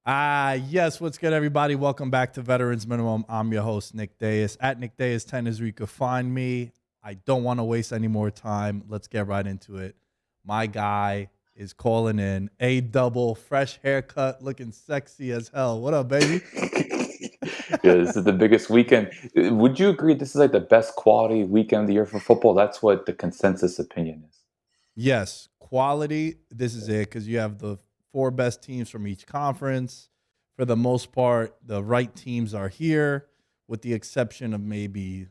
Yes, what's good, everybody? Welcome back to Veterans Minimum. I'm your host, Nick Deus. At Nick Deus10 is where you can find me. I don't want to waste any more time. Let's get right into it. My guy is calling in. A double, fresh haircut, looking sexy as hell. What up, baby? Yeah, this is the biggest weekend. Would you agree this is like the best quality weekend of the year for football? That's what the consensus opinion is. Yes, quality. This is it because you have the four best teams from each conference. For the most part, the right teams are here, with the exception of maybe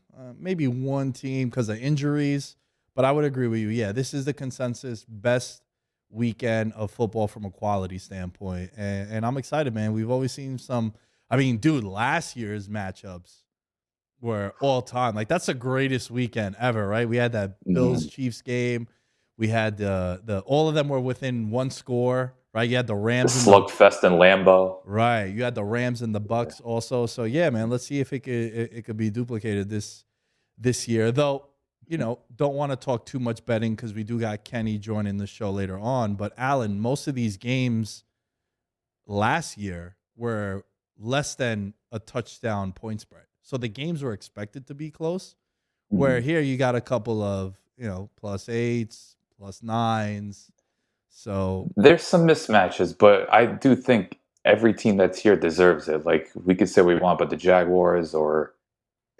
one team because of injuries. But I would agree with you. Yeah, this is the consensus best weekend of football from a quality standpoint, and I'm excited, man. We've always seen some. I mean, dude, last year's matchups were all time. Like that's the greatest weekend ever, right? We had that Bills Mhm. Chiefs game. We had the all of them were within one score, right? You had the The Rams and the slugfest in Lambeau. right. You had the Rams and the Yeah. Bucks also. So yeah, man, let's see if it could be duplicated this year. Though, don't want to talk too much betting because we do got Kenny joining the show later on. But Alan, most of these games last year were less than a touchdown point spread. So the games were expected to be close. Where Mhm. here you got a couple of, plus eights, plus nines. So There's some mismatches, but I do think every team that's here deserves it. Like we could say we want, but the Jaguars or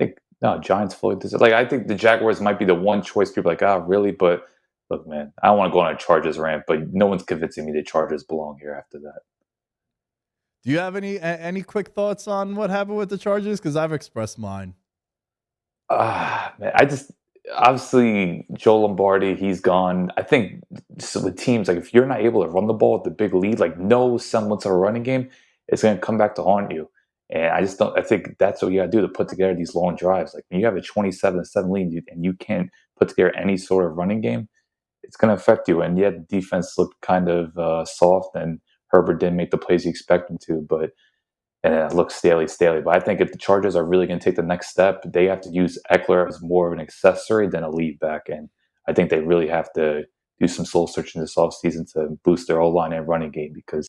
I think no Giants fully deserve. Like I think the Jaguars might be the one choice people are like, oh really? But look, man, I don't want to go on a Chargers rant, but no one's convincing me the Chargers belong here after that. do you have any quick thoughts on what happened with the Chargers? Because I've expressed mine. Man, I just obviously Joe Lombardi, he's gone. I think so with teams like if you're not able to run the ball with the big lead, like no semblance of a running game, it's going to come back to haunt you. And I just don't. I think that's what you got to do to put together these long drives. Like when you have a 27-7 lead and you can't put together any sort of running game, it's going to affect you. And yet, defense looked kind of soft, and Herbert didn't make the plays you expect him to. But and it looks staley. But I think if the Chargers are really going to take the next step, they have to use Eckler as more of an accessory than a lead back. And I think they really have to do some soul searching this offseason to boost their O line and running game because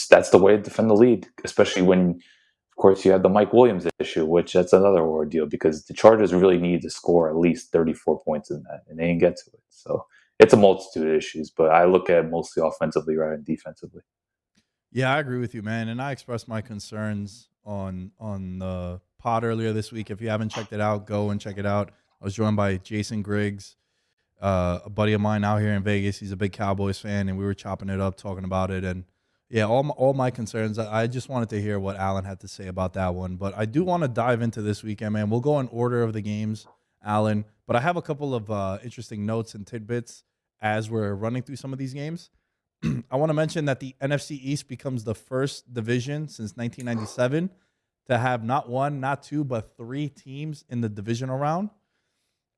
that's the way to defend the lead, especially when, of course, you have the Mike Williams issue, which that's another ordeal because the Chargers really need to score at least 34 points in that, and they didn't get to it. So it's a multitude of issues, but I look at it mostly offensively rather than defensively. Yeah, I agree with you, man. And I expressed my concerns on the pod earlier this week. If you haven't checked it out, go and check it out. I was joined by Jason Griggs, a buddy of mine out here in Vegas. He's a big Cowboys fan, and we were chopping it up, talking about it. And yeah, all my concerns. I just wanted to hear what Alan had to say about that one. But I do want to dive into this weekend, man. We'll go in order of the games, Alan. But I have a couple of interesting notes and tidbits as we're running through some of these games. I want to mention that the NFC East becomes the first division since 1997 to have not one, not two, but three teams in the divisional round.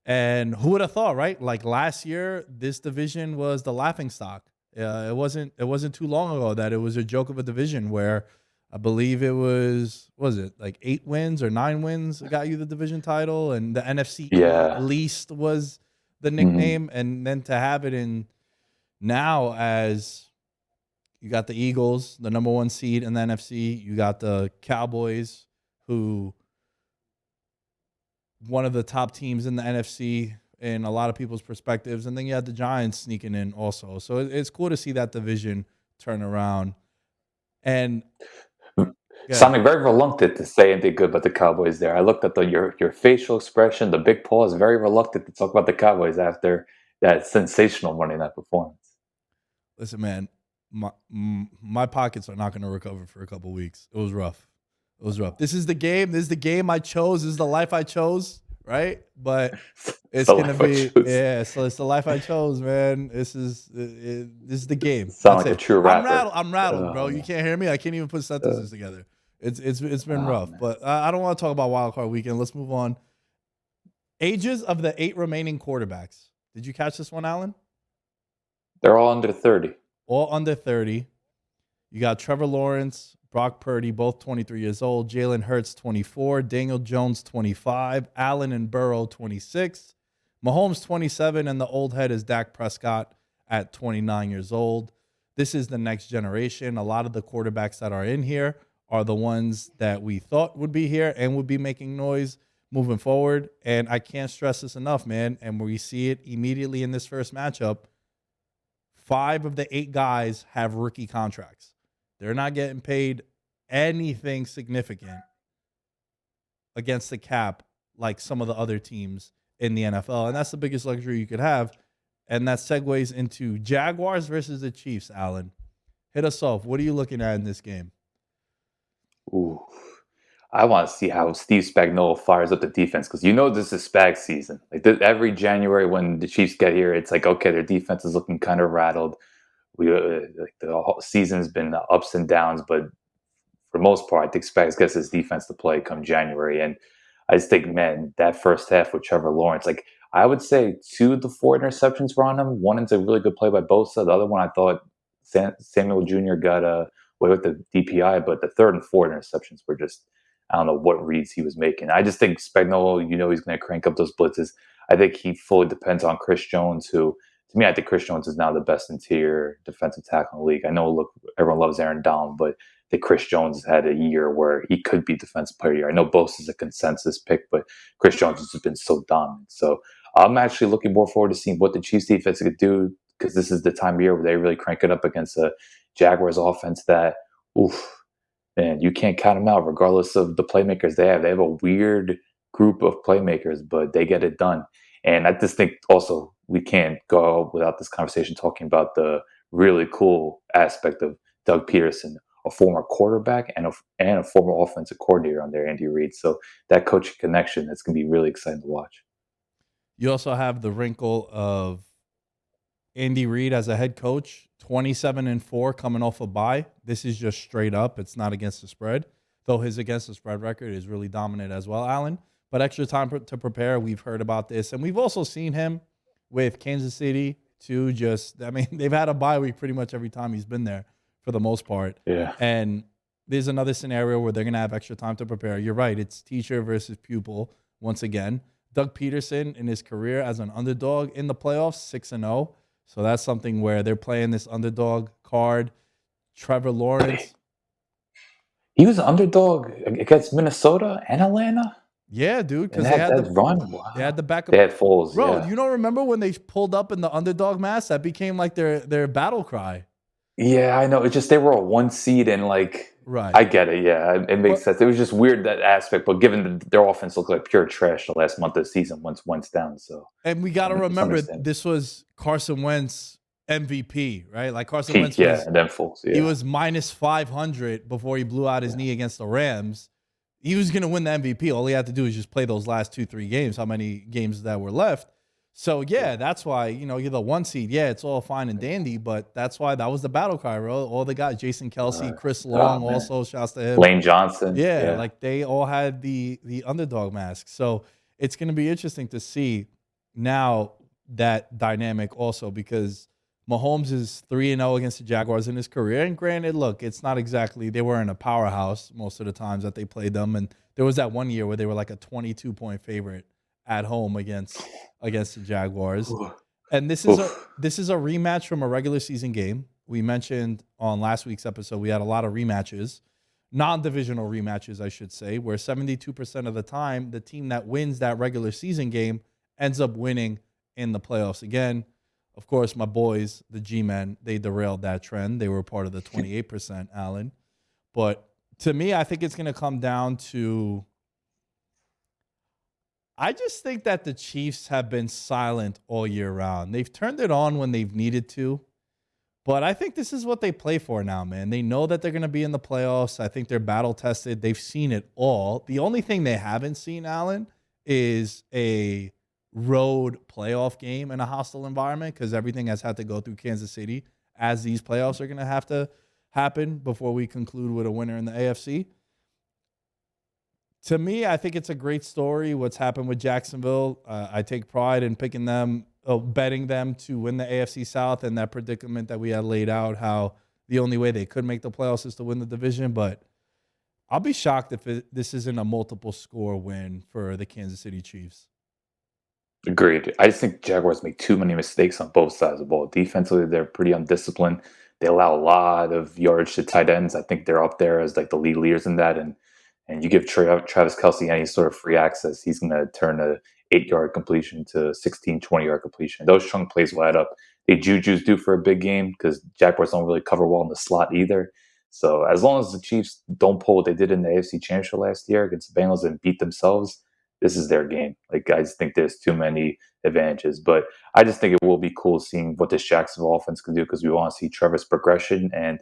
And who would have thought, right? Like last year, this division was the laughing stock. It wasn't too long ago that it was a joke of a division where I believe it was it like 8 wins or 9 wins that got you the division title, and the NFC Yeah. least was the Mhm. nickname, and then to have it in now as you got the Eagles, the number one seed in the NFC. You got the Cowboys, who one of the top teams in the NFC in a lot of people's perspectives, and then you had the Giants sneaking in also. So it's cool to see that division turn around. And yeah, Sounding very reluctant to say anything good about the Cowboys there. I looked at your facial expression, the big pause, very reluctant to talk about the Cowboys after that sensational Monday night performance. listen, man, my pockets are not going to recover for a couple weeks. It was rough. It was rough. This is the game. This is the game I chose. This is the life I chose. Right, but It's it's the gonna life I be choose. yeah. So it's the life I chose, man. This is the game. Sound That's like a it. true I'm rapper. rattled. I'm rattled, bro. Oh You man. can't hear me. I can't even put Uh, sentences together. It's been oh rough, man. but I don't want to talk about wild card weekend. Let's move on. Ages of the 8 remaining quarterbacks. Did you catch this one, Alan? They're all under 30. All under 30. You got Trevor Lawrence, Brock Purdy, both 23 years old. Jalen Hurts, 24. Daniel Jones, 25. Allen and Burrow, 26. Mahomes, 27. And the old head is Dak Prescott at 29 years old. this is the next generation. A lot of the quarterbacks that are in here are the ones that we thought would be here and would be making noise moving forward. And I can't stress this enough, man. And we see it immediately in this first matchup. 5 of the 8 guys have rookie contracts. They're not getting paid anything significant against the cap like some of the other teams in the NFL. And that's the biggest luxury you could have. And that segues into Jaguars versus the Chiefs, Alan. Hit us off. What are you looking at in this game? Ooh. I want to see how Steve Spagnuolo fires up the defense because this is Spag season. Like every January when the Chiefs get here, it's like okay, their defense is looking kind of rattled. We like the whole season's been ups and downs, but for the most part, I think Spags gets his defense to play come January. And I just think, man, that first half with Trevor Lawrence, like I would say 2 of the 4 interceptions were on him. One is a really good play by Bosa. The other one, I thought Samuel Jr. got away with the DPI, but the third and fourth interceptions were just, I don't know what reads he was making. I just think Spagnuolo, he's going to crank up those blitzes. I think he fully depends on Chris Jones, who, to me, I think Chris Jones is now the best interior defensive tackle in the league. I know, look, everyone loves Aaron Donald, but that Chris Jones had a year where he could be defensive player of the year. I know Bosa is a consensus pick, but Chris Jones has just been so dominant. So I'm actually looking more forward to seeing what the Chiefs defense could do because this is the time of year where they really crank it up against a Jaguars offense that, oof, man, you can't count them out regardless of the playmakers they have. They have a weird group of playmakers, but they get it done. And I just think also we can't go without this conversation talking about the really cool aspect of Doug Peterson, a former quarterback and a former offensive coordinator under Andy Reid. So that coaching connection, that's going to be really exciting to watch. You also have the wrinkle of Andy Reid as a head coach, 27-4 coming off a bye. This is just straight up. It's not against the spread, though his against the spread record is really dominant as well, Alan. But extra time to prepare. We've heard about this. And we've also seen him with Kansas City too. They've had a bye week pretty much every time he's been there for the most part. Yeah. And there's another scenario where they're going to have extra time to prepare. You're right. It's teacher versus pupil once again. Doug Peterson in his career as an underdog in the playoffs, 6-0. So that's something where they're playing this underdog card. Trevor Lawrence. He was an underdog against Minnesota and Atlanta? Yeah, dude, because they had that run. Wow. They had the backup. They had Foles, Bro, yeah. you don't remember when they pulled up in the underdog mask? That became like their battle cry. Yeah, I know. It's just they were a 1 seed and right. I get it. Yeah, it makes sense. It was just weird that aspect, but given their offense looked like pure trash the last month of the season once Wentz down. So and we got to remember this was Carson Wentz MVP, right? Like Carson Wentz was, and then Foles. Yeah. He was minus 500 before he blew out his knee against the Rams. He was going to win the MVP. All he had to do is just play those last 2-3 games, how many games that were left. So, that's why, you're the 1 seed. Yeah, it's all fine and dandy, but that's why that was the battle cry, bro. All the guys, Jason Kelsey, Chris Long, also, shouts to him. Lane Johnson. Yeah, like they all had the underdog mask. So, it's going to be interesting to see now that dynamic also because Mahomes is 3-0 against the Jaguars in his career. And granted, look, it's not exactly, they weren't a powerhouse most of the times that they played them. And there was that one year where they were like a 22-point favorite at home against the Jaguars. And this is a rematch from a regular season game. We mentioned on last week's episode, we had a lot of rematches, non-divisional rematches, I should say, where 72% of the time, the team that wins that regular season game ends up winning in the playoffs again. Of course, my boys, the G-Men, they derailed that trend. They were part of the 28%, Allen. But to me, I think it's going to come down to, I just think that the Chiefs have been silent all year round. They've turned it on when they've needed to. But I think this is what they play for now, man. They know that they're going to be in the playoffs. I think they're battle-tested. They've seen it all. The only thing they haven't seen, Allen, is a road playoff game in a hostile environment because everything has had to go through Kansas City as these playoffs are going to have to happen before we conclude with a winner in the AFC. To me, I think it's a great story what's happened with Jacksonville. I take pride in picking them, betting them to win the AFC South and that predicament that we had laid out, how the only way they could make the playoffs is to win the division. But I'll be shocked if this isn't a multiple score win for the Kansas City Chiefs. Agreed. I just think Jaguars make too many mistakes on both sides of the ball. Defensively, they're pretty undisciplined. they allow a lot of yardage to tight ends. I think they're up there as like the league leaders in that. And you give Travis Kelce any sort of free access, he's going to turn a 8-yard completion to 16, 20-yard completion. Those chunk plays will add up. They Juju's due for a big game because Jaguars don't really cover well in the slot either. So as long as the Chiefs don't pull what they did in the AFC Championship last year against the Bengals and beat themselves, this is their game. Like I just think there's too many advantages. But I just think it will be cool seeing what this Jacksonville offense can do because we want to see Trevor's progression. And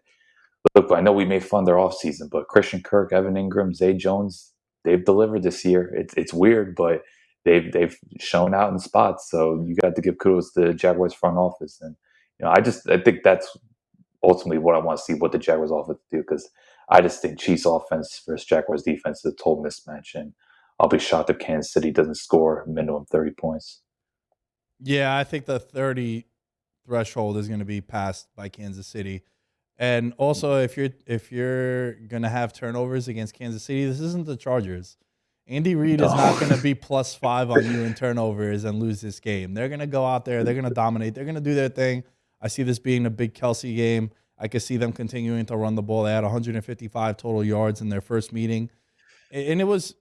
look, I know we made fun of their offseason, but Christian Kirk, Evan Ingram, Zay Jones, they've delivered this year. It's weird, but they've shown out in spots. So you got to give kudos to the Jaguars front office. And I think that's ultimately what I want to see what the Jaguars offense do because I just think Chiefs offense versus Jaguars defense is a total mismatch, and I'll be shocked if Kansas City doesn't score minimum 30 points. Yeah, I think the 30 threshold is going to be passed by Kansas City. And also, if you're gonna have turnovers against Kansas City, this isn't the Chargers. Andy Reid is not going to be +5 on you in turnovers and lose this game. They're going to go out there. They're going to dominate. They're going to do their thing. I see this being a big Kelce game. I could see them continuing to run the ball. They had 155 total yards in their first meeting. And it was,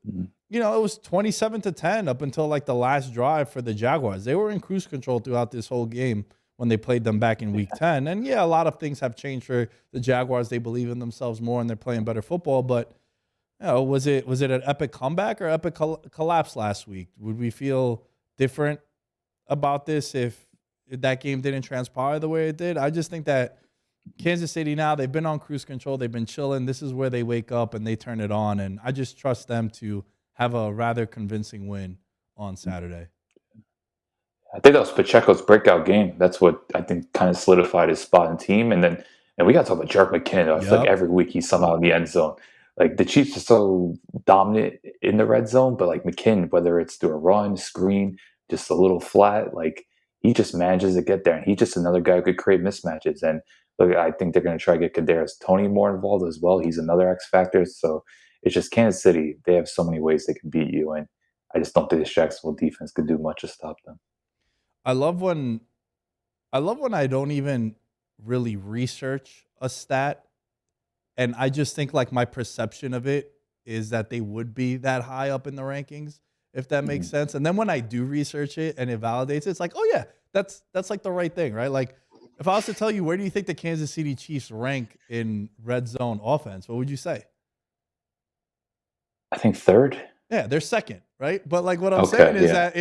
it was 27-10 up until like the last drive for the Jaguars. They were in cruise control throughout this whole game when they played them back in week 10. And yeah, a lot of things have changed for the Jaguars. They believe in themselves more and they're playing better football. But was it an epic comeback or epic collapse last week? Would we feel different about this if that game didn't transpire the way it did? I just think that Kansas City now, they've been on cruise control. They've been chilling. This is where they wake up and they turn it on. And I just trust them to have a rather convincing win on Saturday. I think that was Pacheco's breakout game. That's what I think kind of solidified his spot in the team. And we got to talk about Jarek McKinnon. It's like every week he's somehow in the end zone. Like the Chiefs are so dominant in the red zone, but like McKinnon, whether it's through a run, screen, just a little flat, like he just manages to get there. And he's just another guy who could create mismatches. And look, I think they're going to try to get Kadarius Toney more involved as well. He's another X factor. So it's just Kansas City. They have so many ways they can beat you. And I just don't think the Jacksonville defense could do much to stop them. I love when I don't even really research a stat, and I just think like my perception of it is that they would be that high up in the rankings, if that makes sense. And then when I do research it and it validates it, it's like, oh yeah, that's like the right thing, right? Like if I was to tell you, where do you think the Kansas City Chiefs rank in red zone offense, what would you say? I think third. Yeah, they're second, right? But like what I'm saying is that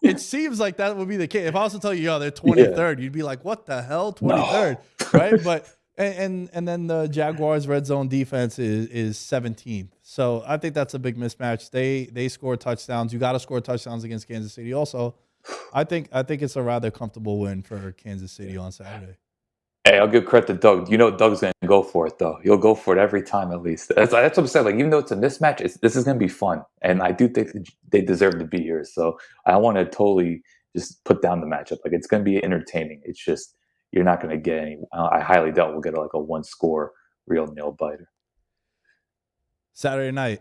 it seems like that would be the case. If I was to tell you, they're 23rd, you'd be like, what the hell, 23rd, right? But and then the Jaguars' red zone defense is 17th. So I think that's a big mismatch. They score touchdowns. You got to score touchdowns against Kansas City. Also, I think it's a rather comfortable win for Kansas City on Saturday. Hey, I'll give credit to Doug. You know Doug's going to go for it, though. He'll go for it every time, at least. That's what I'm saying. Like, even though it's a mismatch, this is going to be fun. And I do think they deserve to be here. So I want to totally just put down the matchup. Like, it's going to be entertaining. It's just, you're not going to get any. I highly doubt we'll get like a one-score real nail-biter. Saturday night,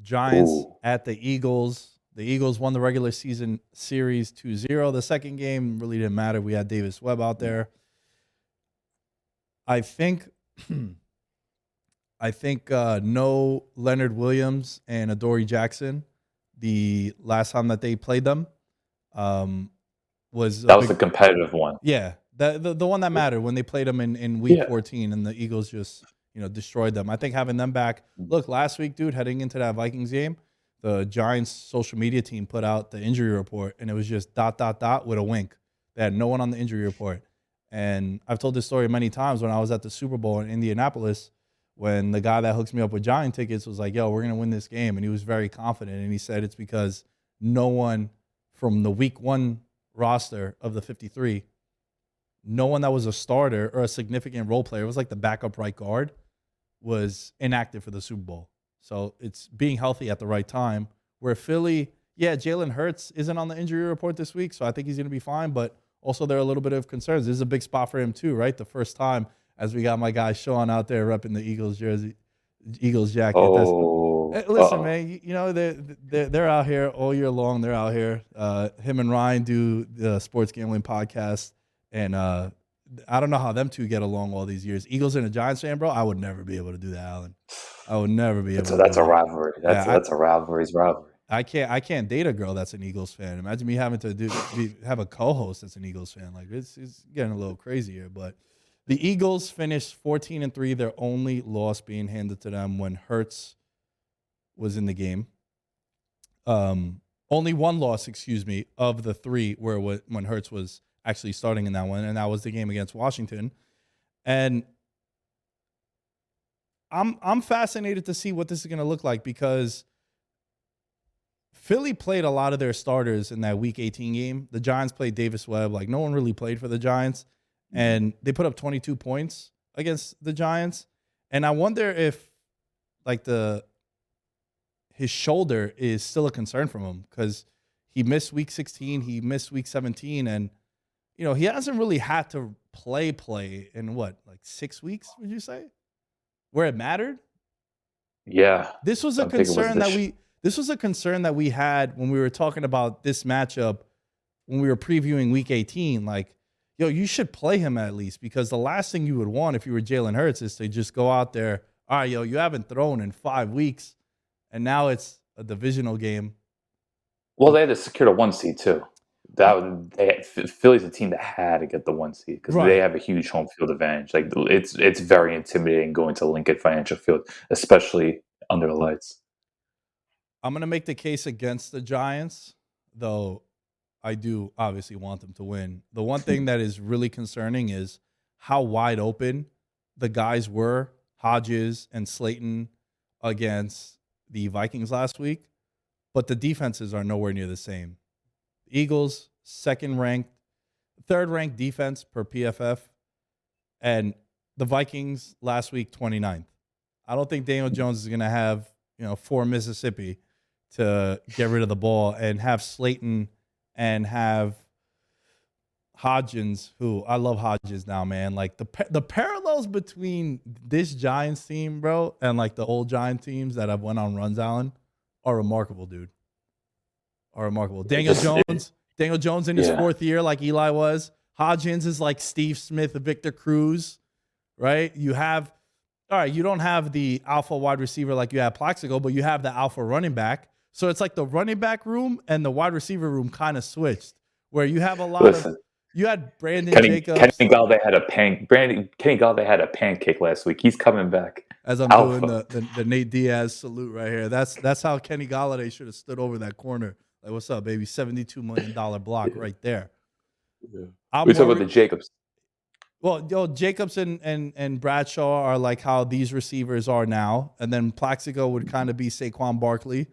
Giants at the Eagles. The Eagles won the regular season series 2-0. The second game really didn't matter. We had Davis Webb out there. I think no Leonard Williams and Adoree Jackson the last time that they played them was a competitive one. Yeah, the one that mattered when they played them in week 14 and the Eagles just destroyed them. I think having them back. Look, last week, dude, heading into that Vikings game, the Giants social media team put out the injury report and it was just ... with a wink. They had no one on the injury report. And I've told this story many times when I was at the Super Bowl in Indianapolis when the guy that hooks me up with Giant tickets was like, yo, we're going to win this game. And he was very confident. And he said it's because no one from the week 1 roster of the 53, no one that was a starter or a significant role player, it was like the backup right guard, was inactive for the Super Bowl. So it's being healthy at the right time. Where Philly, Jalen Hurts isn't on the injury report this week, so I think he's going to be fine. But also, there are a little bit of concerns. This is a big spot for him too, right? The first time, as we got my guy Sean out there repping the Eagles jersey, Eagles jacket. Listen, man, they're out here all year long. They're out here. Him and Ryan do the sports gambling podcast, and I don't know how them two get along all these years. Eagles and a Giants fan, bro. I would never be able to do that, Alan. I would never be able to That's do a it. rivalry. Yeah, That's a rivalry's rivalry. I can't date a girl that's an Eagles fan. Imagine me having to have a co-host that's an Eagles fan. Like it's getting a little crazy here. But the Eagles finished 14-3. Their only loss being handed to them when Hurts was in the game. Only one loss, excuse me, of the three where when Hurts was actually starting in that one, and that was the game against Washington. And I'm fascinated to see what this is going to look like because Philly played a lot of their starters in that Week 18 game. The Giants played Davis Webb. Like, no one really played for the Giants. And they put up 22 points against the Giants. And I wonder if, like, his shoulder is still a concern from him because he missed Week 16. He missed Week 17. And, you know, he hasn't really had to play in, what, like 6 weeks, would you say? Where it mattered? Yeah. This was a concern this was a concern that we had when we were talking about this matchup when we were previewing Week 18. Like, yo, you should play him at least because the last thing you would want if you were Jalen Hurts is to just go out there. All right, yo, you haven't thrown in 5 weeks, and now it's a divisional game. Well, they had to secure the 1 seed too. Philly's a team that had to get the 1 seed because they have a huge home field advantage. Like it's very intimidating going to Lincoln Financial Field, especially under the lights. I'm gonna make the case against the Giants, though. I do obviously want them to win. The one thing that is really concerning is how wide open the guys were, Hodges and Slayton, against the Vikings last week. But the defenses are nowhere near the same. Eagles, third ranked defense per PFF, and the Vikings last week, 29th. I don't think Daniel Jones is going to have, 4 Mississippi to get rid of the ball and have Slayton and have Hodgins, who I love Hodges now, man. Like the parallels between this Giants team, bro, and like the old Giant teams that have went on runs, Allen, are remarkable, dude. Are remarkable. Daniel Jones in his 4th year, like Eli was. Hodgins is like Steve Smith, Victor Cruz, right? You don't have the alpha wide receiver like you have Plaxico, but you have the alpha running back. So it's like the running back room and the wide receiver room kind of switched, where you have a lot of. You had Brandon Jacobs. Kenny Galladay had a pancake last week. He's coming back. As I'm doing the Nate Diaz salute right here. That's how Kenny Galladay should have stood over that corner. Like, what's up, baby? $72 million block right there. Yeah. We talk about the Jacobs. Well, Jacobs and Bradshaw are like how these receivers are now. And then Plaxico would kind of be Saquon Barkley,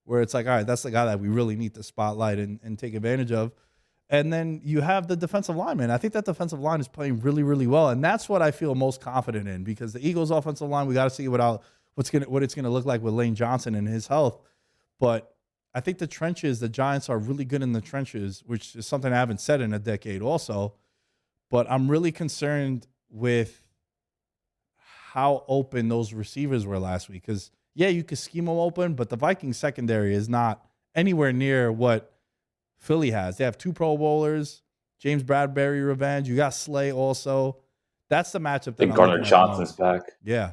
where it's like, all right, that's the guy that we really need to spotlight and take advantage of. And then you have the defensive lineman. I think that defensive line is playing really, really well. And that's what I feel most confident in because the Eagles' offensive line, we got to see what it's going to look like with Lane Johnson and his health. But I think the Giants are really good in the trenches, which is something I haven't said in a decade also. But I'm really concerned with how open those receivers were last week. Because, yeah, you could scheme them open, but the Vikings secondary is not anywhere near what Philly has. They have 2 Pro Bowlers, James Bradbury revenge. You got Slay also. That's the matchup that Gardner Johnson's back. Yeah.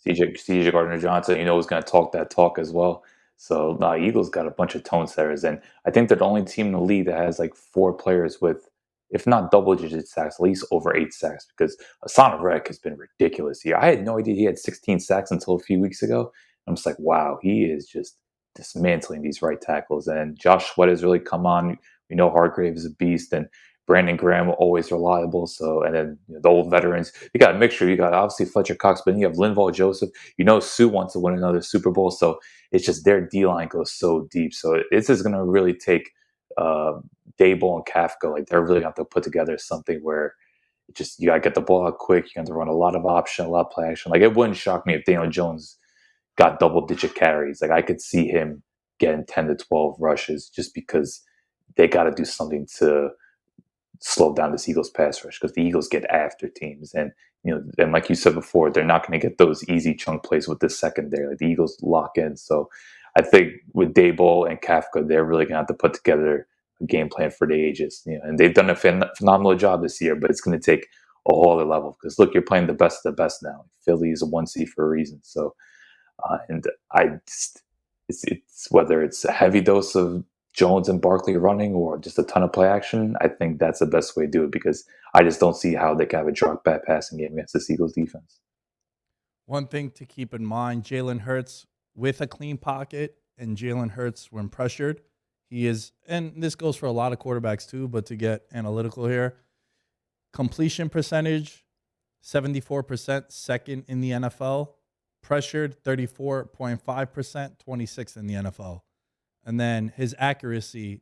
CJ Gardner Johnson, is going to talk that talk as well. So, Eagles got a bunch of tone setters. And I think they're the only team in the league that has like 4 players with, if not double-digit sacks, at least over 8 sacks. Because Hassan Reddick has been ridiculous here. I had no idea he had 16 sacks until a few weeks ago. I'm just like, wow, he is just dismantling these right tackles. And Josh Sweat has really come on. We know Hargrave is a beast, and Brandon Graham always reliable. So, and then the old veterans, you got a mixture. You got obviously Fletcher Cox, but then you have Linval Joseph. Sue wants to win another Super Bowl. So it's just their D line goes so deep. So this is going to really take Daboll and Kafka. Like they're really going to have to put together something where you got to get the ball out quick. You have to run a lot of option, a lot of play action. Like it wouldn't shock me if Daniel Jones got double-digit carries. Like I could see him getting 10 to 12 rushes just because they got to do something to slow down this Eagles pass rush because the Eagles get after teams. And, and like you said before, they're not going to get those easy chunk plays with the secondary. Like the Eagles lock in. So I think with Daboll and Kafka, they're really going to have to put together a game plan for the ages. And they've done a phenomenal job this year, but it's going to take a whole other level. Because look, you're playing the best of the best now. Philly is a 1 seed for a reason. So, and I just, it's whether it's a heavy dose of Jones and Barkley running or just a ton of play action. I think that's the best way to do it because I just don't see how they can have a drop back passing game against the Eagles defense. One thing to keep in mind, Jalen Hurts with a clean pocket and Jalen Hurts when pressured, he is, and this goes for a lot of quarterbacks too, but to get analytical here, completion percentage, 74%, second in the NFL. Pressured, 34.5%, 26th in the NFL. And then his accuracy,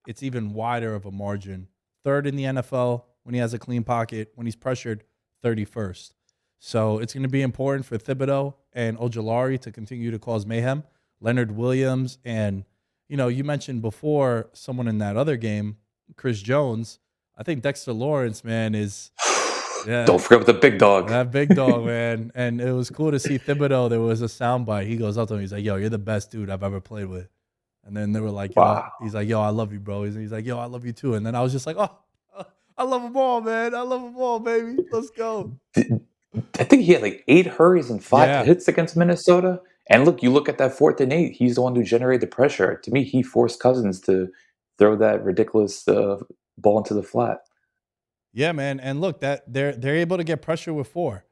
it's even wider of a margin. Third in the NFL when he has a clean pocket. When he's pressured, 31st. So it's going to be important for Thibodeau and Ojulari to continue to cause mayhem. Leonard Williams and, you mentioned before someone in that other game, Chris Jones. I think Dexter Lawrence, man, is Don't forget the big dog. that big dog, man. And it was cool to see Thibodeau. There was a soundbite. He goes up to him. He's like, "Yo, you're the best dude I've ever played with." And then they were like, "Yo," Wow. he's like, "Yo, I love you, bro." He's like, "Yo, I love you too." And then I was just like, "Oh, I love them all, man. I love them all, baby. Let's go." I think he had like 8 hurries and 5 hits Yeah, against Minnesota. And look, you look at that 4th and 8. He's the one who generated the pressure. To me, he forced Cousins to throw that ridiculous ball into the flat, yeah, man. And look, that they're able to get pressure with four.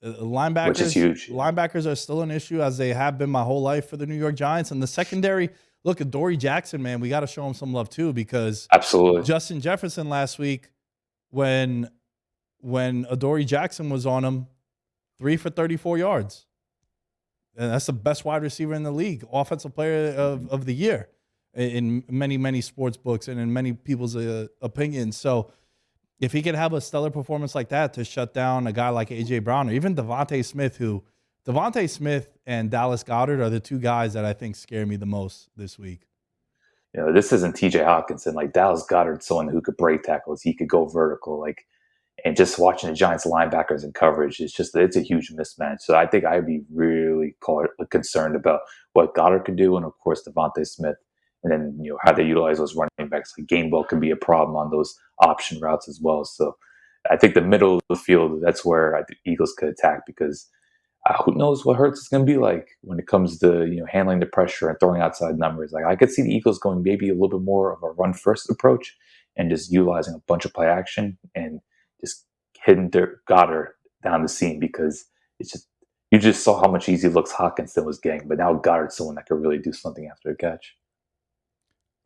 which is Linebackers, huge. Yeah. linebackers are still an issue as they have been my whole life for the New York Giants. And the secondary, look at Dory Jackson, man. We got to show him some love too because Absolutely. Justin Jefferson last week, when Adoree Jackson was on him, 3 for 34 yards. And that's the best wide receiver in the league, offensive player of the year in many, many sports books and in many people's opinions. So if he could have a stellar performance like that to shut down a guy like A.J. Brown or even Devontae Smith and Dallas Goedert are the two guys that I think scare me the most this week. This isn't TJ Hawkinson. Like Dallas Goddard, someone who could break tackles. He could go vertical. And just watching the Giants linebackers in coverage, it's a huge mismatch. So I think I'd be really concerned about what Goddard could do, and of course Devontae Smith, and then how they utilize those running backs. Like Gainwell can be a problem on those option routes as well. So I think the middle of the field, that's where the Eagles could attack because who knows what Hurts is going to be like when it comes to handling the pressure and throwing outside numbers. Like I could see the Eagles going maybe a little bit more of a run first approach and just utilizing a bunch of play action and just hitting Goddard down the seam because it's just you just saw how much easy looks Hawkinson was getting, but now Goddard's someone that could really do something after a catch.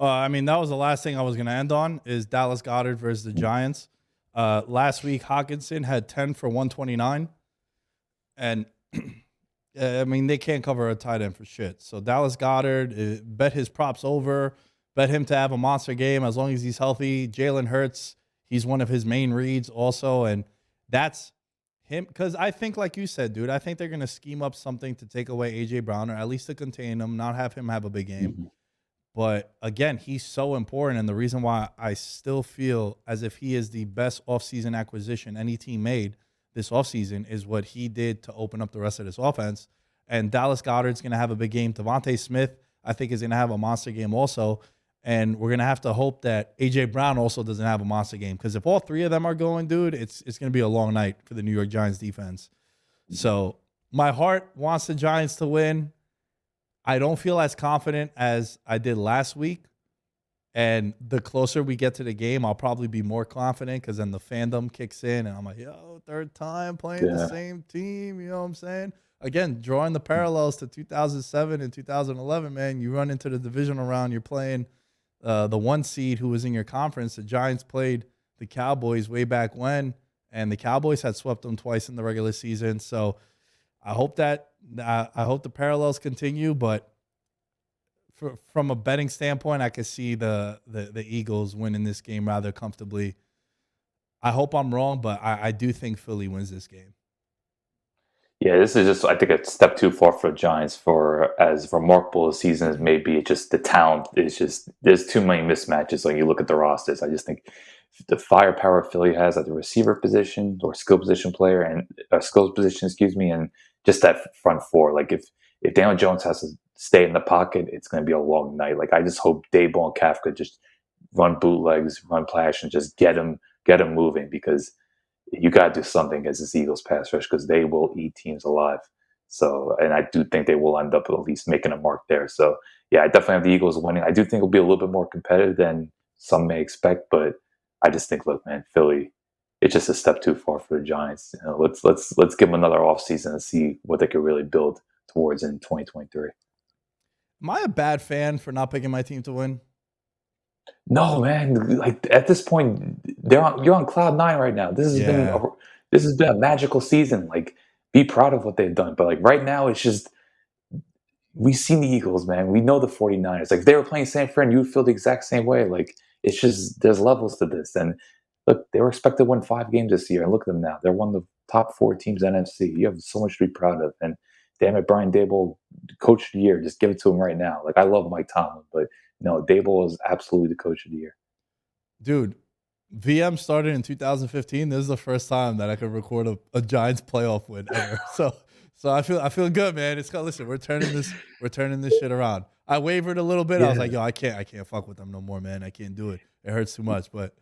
I mean, that was the last thing I was going to end on is Dallas Goedert versus the Giants. Last week, Hawkinson had 10 for 129. And I mean, they can't cover a tight end for shit. So Dallas Goedert, bet his props over, bet him to have a monster game as long as he's healthy. Jalen Hurts, he's one of his main reads also. And that's him. Because I think, like you said, dude, I think they're going to scheme up something to take away A.J. Brown or at least to contain him, not have him have a big game. Mm-hmm. But again, he's so important. And the reason why I still feel as if he is the best offseason acquisition any team made this offseason is what he did to open up the rest of this offense. And Dallas Goedert's going to have a big game. Devontae Smith, I think, is going to have a monster game also. And we're going to have to hope that A.J. Brown also doesn't have a monster game. Because if all three of them are going, dude, it's going to be a long night for the New York Giants defense. So my heart wants the Giants to win. I don't feel as confident as I did last week. And the closer we get to the game, I'll probably be more confident because then the fandom kicks in and I'm like, yo, third time playing the same team. You know what I'm saying? Again, drawing the parallels to 2007 and 2011, man, you run into the divisional round, you're playing the 1 seed who was in your conference. The Giants played the Cowboys way back when, and the Cowboys had swept them twice in the regular season. So I hope the parallels continue, but from a betting standpoint, I could see the Eagles winning this game rather comfortably. I hope I'm wrong, but I do think Philly wins this game. Yeah, this is just I think a step too far for the Giants for as remarkable a season as maybe. Just the talent is just there's too many mismatches when you look at the rosters. I just think the firepower Philly has at the receiver position or skill position player and skills position, excuse me, and just that front four. Like if Daniel Jones has to stay in the pocket, it's going to be a long night. Like I just hope Daboll and Kafka just run bootlegs, run play action, just get him moving because you got to do something against this Eagles pass rush because they will eat teams alive. So, and I do think they will end up at least making a mark there. So, yeah, I definitely have the Eagles winning. I do think it'll be a little bit more competitive than some may expect, but I just think, look, man, Philly, it's just a step too far for the Giants. Let's give them another offseason and see what they could really build towards in 2023. Am I a bad fan for not picking my team to win? No, man. Like at this point, you're on cloud nine right now. Yeah. This has been a magical season. Like, be proud of what they've done. But like right now, it's just we've seen the Eagles, man. We know the 49ers. Like if they were playing San Fran, you would feel the exact same way. Like it's just there's levels to this. And look, they were expected to win 5 games this year, and look at them now. They're one of the top 4 teams in NFC. You have so much to be proud of. And damn it, Brian Dable, coach of the year. Just give it to him right now. Like I love Mike Tomlin, but no, Dable is absolutely the coach of the year. Dude, VM started in 2015. This is the first time that I could record a Giants playoff win ever. So I feel good, man. Listen, we're turning this shit around. I wavered a little bit. I was Yeah. like, yo, I can't fuck with them no more, man. I can't do it. It hurts too much. But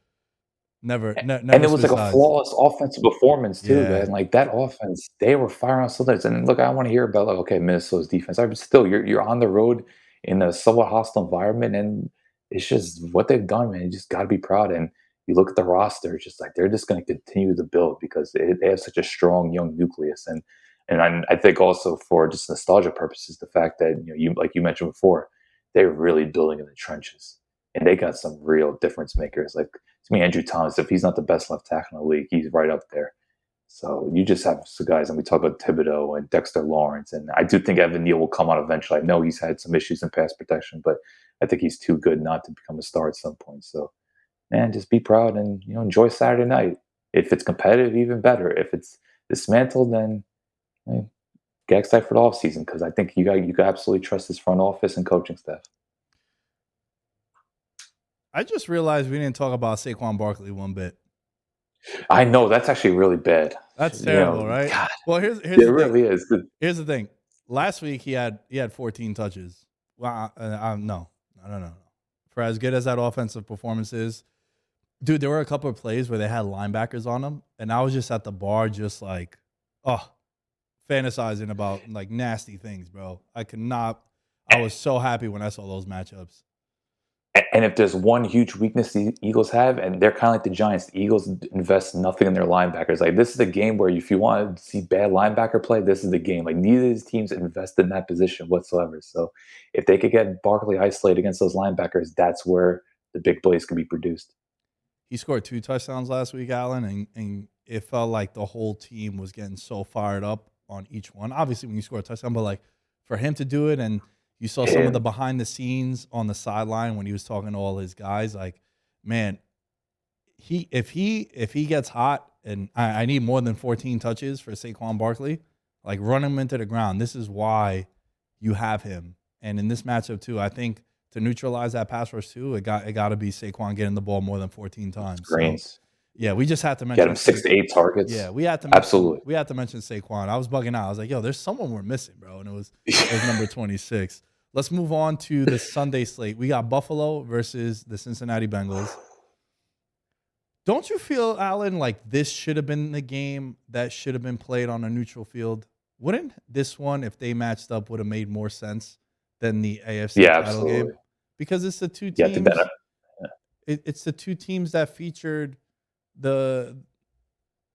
And never it was switch like a sides. flawless offensive performance too, Yeah. man. Like that offense, they were firing on cylinders. And look, I want to hear about like, okay, Minnesota's defense. But still, you're on the road in a somewhat hostile environment, and it's just what they've done, man. You just got to be proud. And you look at the roster, it's just like they're just going to continue to build because they have such a strong young nucleus. And I think also for just nostalgia purposes, the fact that you like you mentioned before, they're really building in the trenches, and they got some real difference makers. Like to me, Andrew Thomas, if he's not the best left tackle in the league, he's right up there. So you just have some guys, and we talk about Thibodeau and Dexter Lawrence, and I do think Evan Neal will come out eventually. I know he's had some issues in pass protection, but I think he's too good not to become a star at some point. So, man, just be proud and enjoy Saturday night. If it's competitive, even better. If it's dismantled, then hey, get excited for the offseason because I think you got absolutely trust this front office and coaching staff. I just realized we didn't talk about Saquon Barkley one bit. I know that's actually really bad. That's terrible, right? God, Well, it here's the thing. really is. Here's the thing. Last week he had 14 touches. Well, no. For as good as that offensive performance is, dude, there were a couple of plays where they had linebackers on them, and I was just at the bar, just like, oh, fantasizing about like nasty things, bro. I could not. I was so happy when I saw those matchups. And if there's one huge weakness the Eagles have, and they're kind of like the Giants, the Eagles invest nothing in their linebackers. Like this is a game where if you want to see bad linebacker play, this is the game. Like neither of these teams invest in that position whatsoever. So if they could get Barkley isolated against those linebackers, that's where the big plays can be produced. He scored 2 touchdowns last week, Allen, and it felt like the whole team was getting so fired up on each one. Obviously, when you score a touchdown, but like for him to do it, and you saw some of the And behind the scenes on the sideline when he was talking to all his guys, like, man, if he gets hot, and I need more than 14 touches for Saquon Barkley, like run him into the ground. This is why you have him. And in this matchup too, I think to neutralize that pass rush too, it got to be Saquon getting the ball more than 14 times. So screens, yeah, we just had to get mention him 6 to 8 yeah, targets. we had to mention Absolutely. Saquon. I was bugging out. I was like, yo, there's someone we're missing, bro. And it was number 26. Let's move on to the Sunday slate. We got Buffalo versus the Cincinnati Bengals. Don't you feel, Alan, like this should have been the game that should have been played on a neutral field? Wouldn't this one, if they matched up, would have made more sense than the AFC Yeah, title game? absolutely. Because it's the two You have to bet. teams. It's the two teams that featured the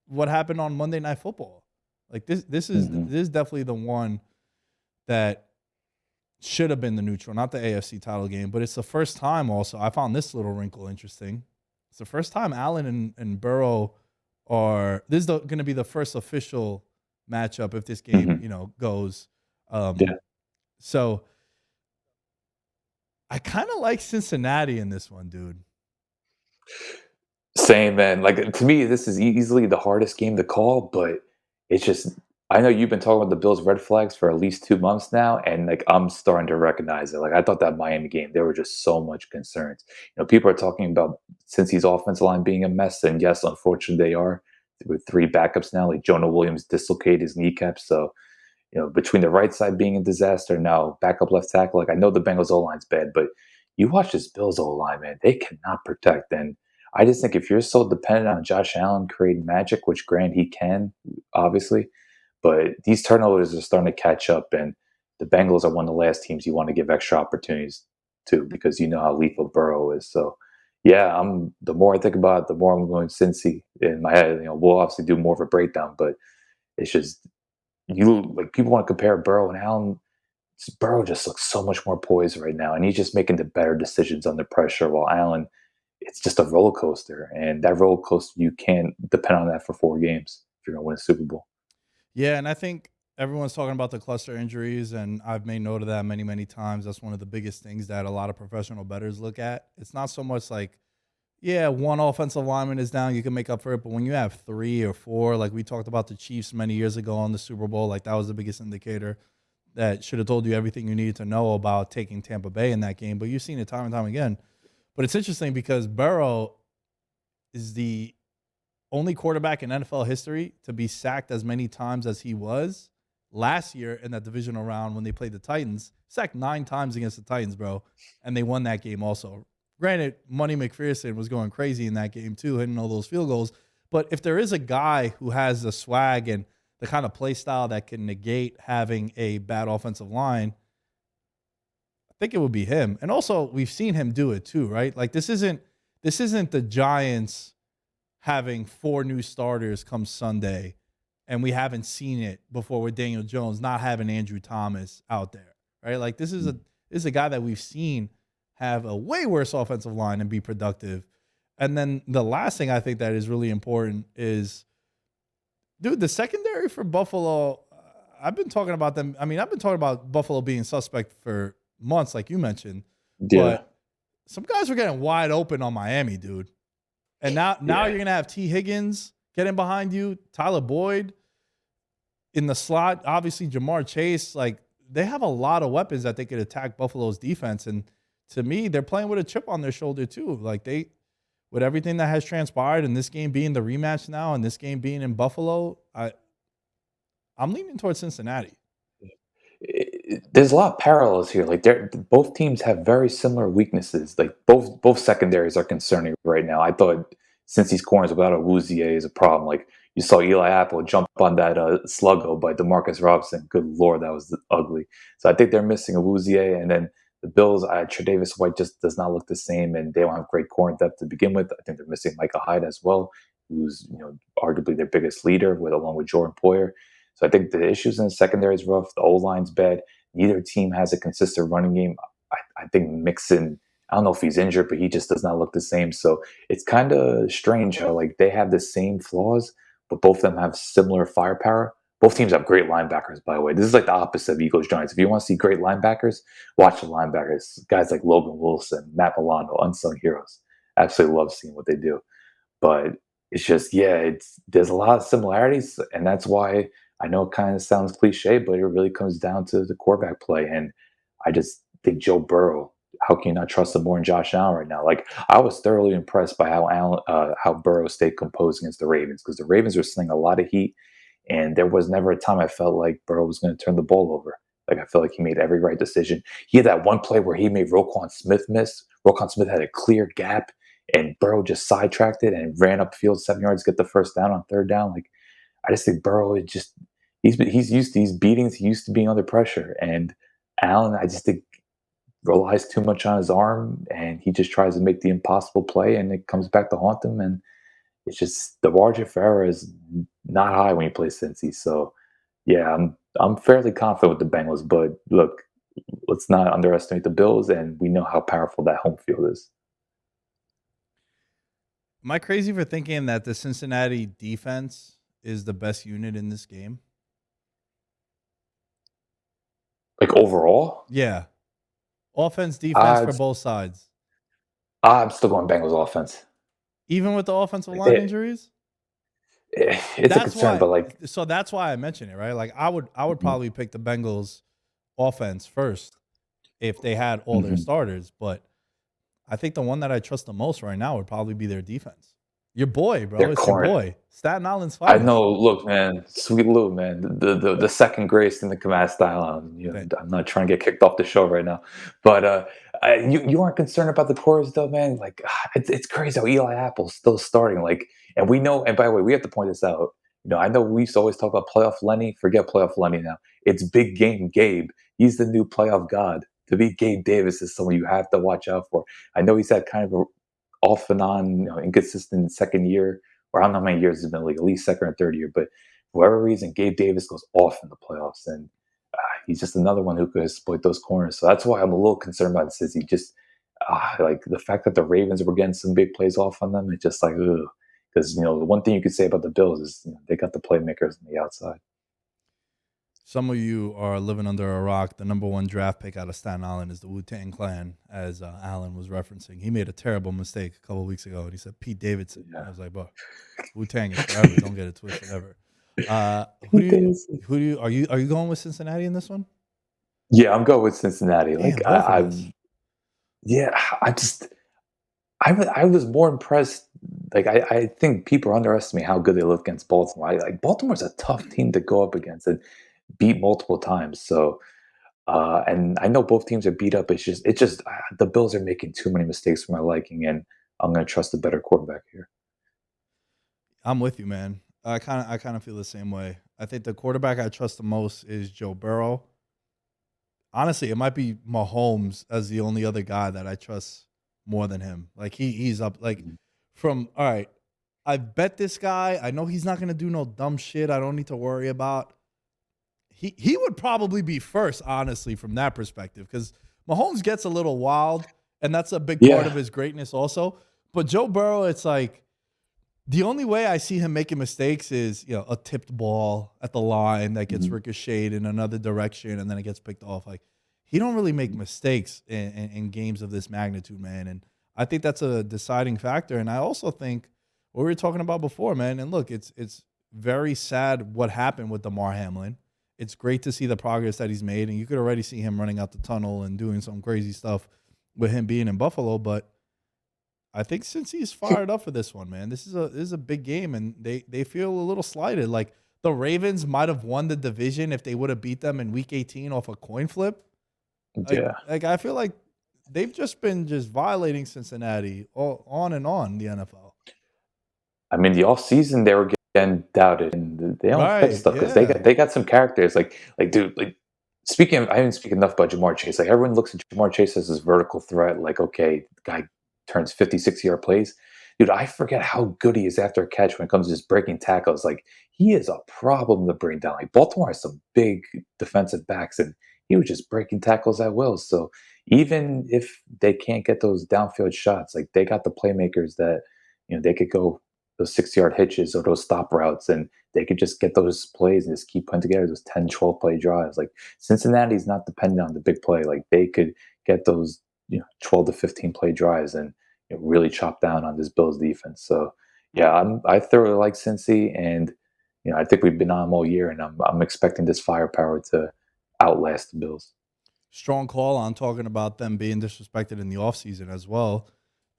what happened on Monday Night Football. Like this is definitely the one that should have been the neutral, not the AFC title game. But it's the first time. Also, I found this little wrinkle interesting. It's the first time Allen and Burrow are. This is going to be the first official matchup if this game, Mhm. goes. Yeah. So I kind of like Cincinnati in this one, dude. Same, man. Like to me, this is easily the hardest game to call, but it's just I know you've been talking about the Bills' red flags for at least 2 months now, and like I'm starting to recognize it. Like I thought that Miami game, there were just so much concerns. People are talking about Cincy's offensive line being a mess, and yes, unfortunately they are with 3 backups now. Like Jonah Williams dislocated his kneecap, so between the right side being a disaster, now backup left tackle. Like I know the Bengals O line's bad, but you watch this Bills O line, man, they cannot protect. And I just think if you're so dependent on Josh Allen creating magic, which granted he can, obviously, but these turnovers are starting to catch up, and the Bengals are one of the last teams you want to give extra opportunities to because you know how lethal Burrow is. So, yeah, I'm. The more I think about it, the more I'm going Cincy in my head. We'll obviously do more of a breakdown, but it's just people want to compare Burrow and Allen. Burrow just looks so much more poised right now, and he's just making the better decisions under pressure. While Allen, it's just a roller coaster, and that roller coaster you can't depend on that for 4 games if you're going to win a Super Bowl. Yeah, and I think everyone's talking about the cluster injuries, and I've made note of that many, many times. That's one of the biggest things that a lot of professional bettors look at. It's not so much like, yeah, one offensive lineman is down, you can make up for it. But when you have three or four, like we talked about the Chiefs many years ago on the Super Bowl, like that was the biggest indicator that should have told you everything you needed to know about taking Tampa Bay in that game. But you've seen it time and time again. But it's interesting because Burrow is the only quarterback in NFL history to be sacked as many times as he was last year in that divisional round when they played the Titans. Sacked 9 times against the Titans, bro, and they won that game also. Granted, Money McPherson was going crazy in that game too, hitting all those field goals. But if there is a guy who has the swag and the kind of play style that can negate having a bad offensive line, I think it would be him. And also, we've seen him do it too, right? Like this isn't the Giants having 4 new starters come Sunday, and we haven't seen it before with Daniel Jones not having Andrew Thomas out there, right? Like this is a guy that we've seen have a way worse offensive line and be productive. And then the last thing I think that is really important is, dude, the secondary for Buffalo. I've been talking about them. I mean, I've been talking about Buffalo being suspect for months, like you mentioned, Yeah, but some guys were getting wide open on Miami, dude. And now yeah. you're gonna have T. Higgins getting behind you, Tyler Boyd in the slot, obviously Jamar Chase. Like they have a lot of weapons that they could attack Buffalo's defense. And to me, they're playing with a chip on their shoulder too. Like with everything that has transpired and this game being the rematch now and this game being in Buffalo, I'm leaning towards Cincinnati. There's a lot of parallels here. Like both teams have very similar weaknesses. Like both secondaries are concerning right now. I thought since these corners without a Wouzier is a problem. Like you saw Eli Apple jump on that sluggo by Demarcus Robinson. Good lord, that was ugly. So I think they're missing a Wouzier, and then the Bills. Tre'Davious White just does not look the same, and they don't have great corner depth to begin with. I think they're missing Micah Hyde as well, who's arguably their biggest leader, along with Jordan Poyer. So I think the issues in the secondary is rough. The O line's bad. Neither team has a consistent running game. I think Mixon, I don't know if he's injured, but he just does not look the same. So it's kind of strange how like they have the same flaws, but both of them have similar firepower. Both teams have great linebackers, by the way. This is like the opposite of Eagles Giants. If you want to see great linebackers, watch the linebackers. Guys like Logan Wilson, Matt Milano, unsung heroes. Absolutely love seeing what they do. But it's just, yeah, there's a lot of similarities, and that's why I know it kind of sounds cliche, but it really comes down to the quarterback play. And I just think Joe Burrow, how can you not trust him more than Josh Allen right now? Like I was thoroughly impressed by how Burrow stayed composed against the Ravens because the Ravens were slinging a lot of heat, and there was never a time I felt like Burrow was going to turn the ball over. Like I felt like he made every right decision. He had that one play where he made Roquan Smith miss. Roquan Smith had a clear gap, and Burrow just sidetracked it and ran up field 7 yards, get the first down on third down. Like I just think Burrow is just he's used to these beatings. He used to being under pressure, and Allen, I just think relies too much on his arm, and he just tries to make the impossible play, and it comes back to haunt him. And it's just the margin for error is not high when you play Cincy. So yeah, I'm fairly confident with the Bengals, but look, let's not underestimate the Bills, and we know how powerful that home field is. Am I crazy for thinking that the Cincinnati defense is the best unit in this game? Like overall, Yeah. Offense, defense uh, for both sides. I'm still going Bengals offense. Even with the offensive line It, injuries? it's a That's concern, why but like, that's why I mentioned it, right? Like I would probably pick the Bengals offense first if they had all their mhm. starters, but I think the one that I trust the most right now would probably be their defense. Your boy, bro. Their It's your corner. boy. Staten Island's I finest. know. Look, man, Sweet Lou, man, the second grace in the Command style. That I'm not trying to get kicked off the show right now, but You aren't concerned about the cores though, man. Like it's crazy how Eli Apple's still starting. Like, and we know. And by the way, we have to point this out. I know we used to always talk about playoff Lenny. Forget playoff Lenny now. It's big game Gabe. He's the new playoff god. To be Gabe Davis is someone you have to watch out for. I know he's had kind of a off and on, inconsistent second year, or I don't know how many years it's been, like at least second or third year. But for whatever reason, Gabe Davis goes off in the playoffs, and he's just another one who could exploit those corners. So that's why I'm a little concerned about this. He just like the fact that the Ravens were getting some big plays off on them. It's just like, ugh. Because the one thing you could say about the Bills is they got the playmakers on the outside. Some of you are living under a rock. The number one draft pick out of Staten Island is the Wu-Tang Clan, as Alan was referencing. He made a terrible mistake a couple of weeks ago, and he said Pete Davidson. Yeah. I was like, bro, Wu-Tang is forever. Don't get it twisted ever. Who do you are you going with Cincinnati in this one? Yeah, I'm going with Cincinnati. Damn, Like both of us. yeah, I was more impressed. Like I think people underestimate how good they look against Baltimore. Like Baltimore's a tough team to go up against and beat multiple times. So and I know both teams are beat up. It's just the Bills are making too many mistakes for my liking, and I'm going to trust a better quarterback here. I'm with you, man. I kind of feel the same way. I think the quarterback I trust the most is Joe Burrow. Honestly, it might be Mahomes as the only other guy that I trust more than him. Like he's up like Mhm. from all right. I bet this guy. I know he's not gonna do no dumb shit. I don't need to worry about. He would probably be first, honestly, from that perspective, because Mahomes gets a little wild, and that's a big part of Yeah. his greatness also. But Joe Burrow, it's like the only way I see him making mistakes is, a tipped ball at the line that gets Mhm. ricocheted in another direction and then it gets picked off. Like he don't really make mistakes in games of this magnitude, man. And I think that's a deciding factor. And I also think what we were talking about before, man. And look, it's very sad what happened with Damar Hamlin. It's great to see the progress that he's made, and you could already see him running out the tunnel and doing some crazy stuff with him being in Buffalo. But I think since he's fired up for this one, man, this is a big game, and they feel a little slighted. Like the Ravens might have won the division if they would have beat them in Week 18 off a coin flip. Like Yeah. like I feel like they've just been just violating Cincinnati all, on and on the NFL. I mean, the offseason they were getting doubted, and they don't fix Right? stuff because they Yeah. got they got some characters. Like dude, like speaking of, I didn't speak enough about Jamar Chase. Like everyone looks at Jamar Chase as this vertical threat. Like okay, the guy turns 50, 60-yard plays. Dude, I forget how good he is after a catch when it comes to just breaking tackles. Like he is a problem to bring down. Like Baltimore has some big defensive backs, and he was just breaking tackles at will. So even if they can't get those downfield shots, like they got the playmakers that they could go those 6-yard hitches or those stop routes, and they could just get those plays and just keep putting together those 10, 12 play drives. Like Cincinnati's not dependent on the big play. Like they could get those 12 to 15 play drives and really chop down on this Bills defense. So yeah, I thoroughly like Cincy, and I think we've been on them all year, and I'm expecting this firepower to outlast the Bills. Strong call on talking about them being disrespected in the offseason as well.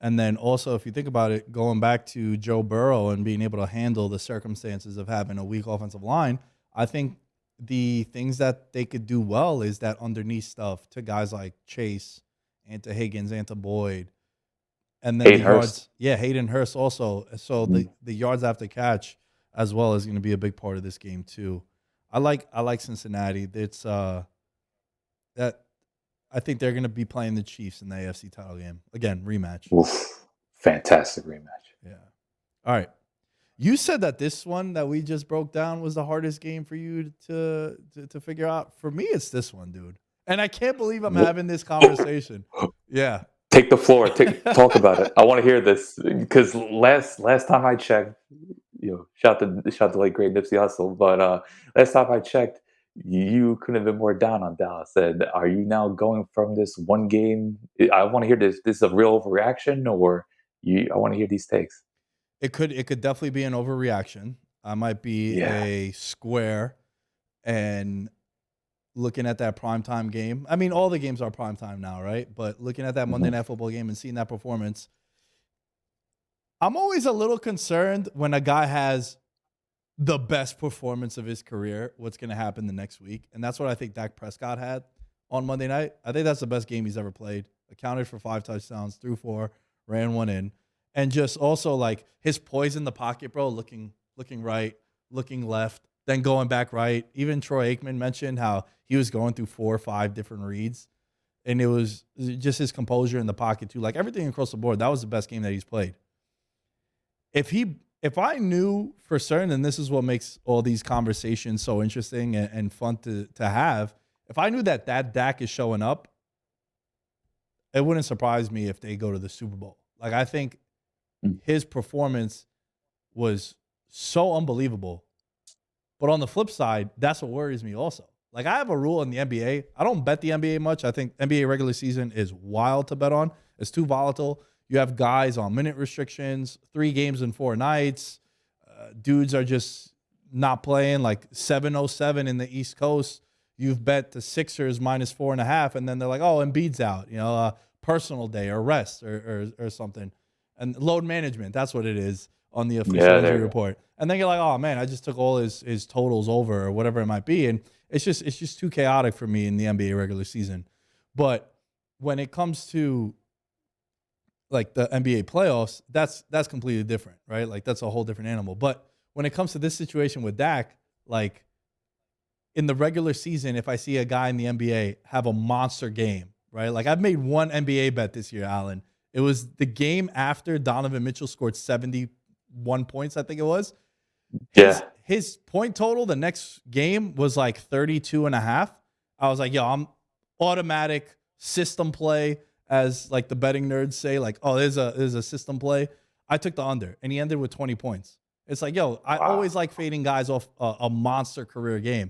And then also, if you think about it, going back to Joe Burrow and being able to handle the circumstances of having a weak offensive line, I think the things that they could do well is that underneath stuff to guys like Chase and to Higgins and to Boyd. And then the Hayden Hurst. yards, yeah, Hayden Hurst also. So Mhm. the yards after catch as well is going to be a big part of this game too. I like Cincinnati. It's that I think they're going to be playing the Chiefs in the AFC title game. Again, rematch. Oof, fantastic rematch. Yeah. All right. You said that this one that we just broke down was the hardest game for you to figure out. For me, it's this one, dude. And I can't believe I'm having this conversation. Yeah. Take the floor. Talk about it. I want to hear this because last time I checked, shout to late great Nipsey Hussle. But last time I checked, you couldn't have been more down on Dallas. And are you now going from this one game? I want to hear this. This is a real overreaction, or you? I want to hear these takes. It could definitely be an overreaction. I might be Yeah. a square and looking at that primetime game. I mean, all the games are primetime now, right? But looking at that Monday Mhm. Night Football game and seeing that performance, I'm always a little concerned when a guy has the best performance of his career, what's going to happen the next week. And that's what I think Dak Prescott had on Monday night. I think that's the best game he's ever played accounted for 5 touchdowns, threw 4, ran 1 in. And just also like his poise in the pocket, bro, looking right, looking left, then going back right. Even Troy Aikman mentioned how he was going through 4 or 5 different reads. And it was just his composure in the pocket too. Like everything across the board, that was the best game that he's played. If I knew for certain, and this is what makes all these conversations so interesting and fun to have, if I knew that Dak is showing up, it wouldn't surprise me if they go to the Super Bowl. Like I think his performance was so unbelievable. But on the flip side, that's what worries me also. Like I have a rule in the NBA. I don't bet the NBA much. I think NBA regular season is wild to bet on. It's too volatile. You have guys on minute restrictions, 3 games in 4 nights. Dudes are just not playing, like 7:07 in the East Coast. You've bet the Sixers -4.5, and then they're like, oh, Embiid's out, personal day or rest or something. And load management, that's what it is on the official injury report. And then you're like, oh man, I just took all his totals over or whatever it might be. And it's just too chaotic for me in the NBA regular season. But when it comes to like the NBA playoffs, that's completely different, right? Like that's a whole different animal. But when it comes to this situation with Dak, like in the regular season, if I see a guy in the NBA have a monster game, right? Like I've made one NBA bet this year, Alan. It was the game after Donovan Mitchell scored 71 points, I think it was. His point total the next game was like 32.5. I was like, yo, I'm automatic system play, as like the betting nerds say, like, oh, there's a system play. I took the under, and he ended with 20 points. It's like, yo, I always like fading guys off a monster career game.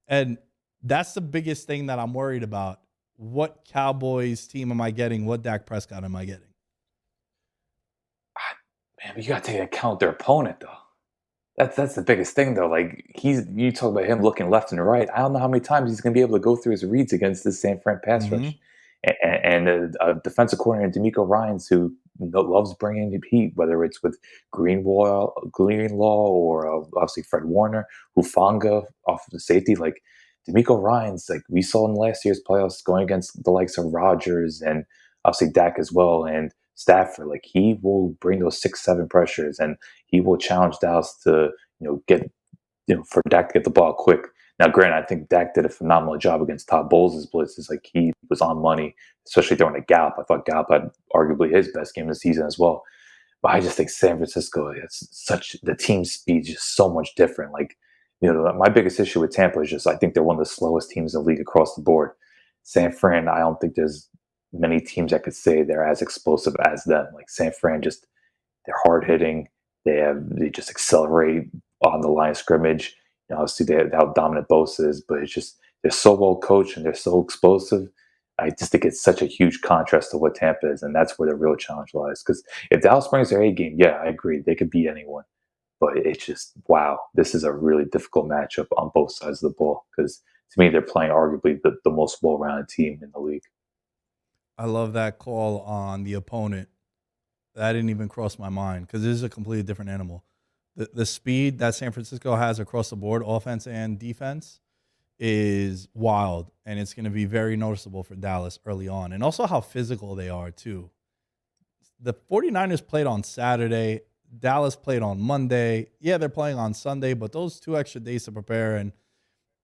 And that's the biggest thing that I'm worried about. What Cowboys team am I getting? What Dak Prescott am I getting? Man, but you got to take into account their opponent, though. That's the biggest thing, though. Like you talk about him looking left and right. I don't know how many times he's going to be able to go through his reads against this San Fran pass rush. And a defensive coordinator, D'Amico Ryans, who loves bringing the heat, whether it's with Greenlaw, or obviously Fred Warner, Hufanga off of the safety. Like D'Amico Ryans, like we saw in last year's playoffs, going against the likes of Rodgers and obviously Dak as well, and Stafford. Like he will bring those 6-7 pressures, and he will challenge Dallas to get for Dak to get the ball quick. Now, granted, I think Dak did a phenomenal job against Todd Bowles' blitzes. Like he was on money, especially throwing a Gallup. I thought Gallup had arguably his best game of the season as well. But I just think San Francisco, the team speed is just so much different. Like, my biggest issue with Tampa is just I think they're one of the slowest teams in the league across the board. San Fran, I don't think there's many teams that could say they're as explosive as them. Like San Fran, they're hard hitting. They just accelerate on the line of scrimmage. Obviously, how dominant Bosa is, but it's just they're so well coached and they're so explosive. I just think it's such a huge contrast to what Tampa is, and that's where the real challenge lies. Because if Dallas brings their A game, yeah, I agree, they could beat anyone. But it's just wow, this is a really difficult matchup on both sides of the ball. Because to me, they're playing arguably the most well-rounded team in the league. I love that call on the opponent. That didn't even cross my mind because this is a completely different animal. The speed that San Francisco has across the board, offense and defense, is wild, and it's going to be very noticeable for Dallas early on. And also how physical they are, too. The 49ers played on Saturday. Dallas played on Monday. Yeah, they're playing on Sunday, but those 2 extra days to prepare. And,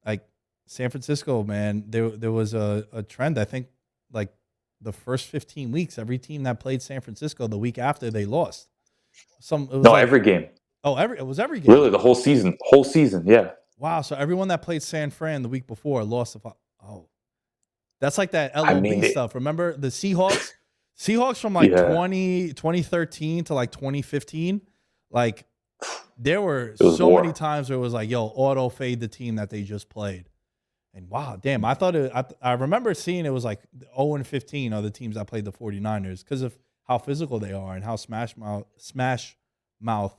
like, San Francisco, man, there was a trend, I think, like, the first 15 weeks, every team that played San Francisco the week after they lost. Every game. Oh, it was every game. Really, the whole season. Yeah. Wow, so everyone that played San Fran the week before lost. That's like that LOB stuff. Remember the Seahawks? Seahawks from like 2013 to like 2015. Like there were so many times where it was like, yo, auto fade the team that they just played. And wow, damn, I remember seeing it was like 0-15 are the teams that played the 49ers because of how physical they are and how smash mouth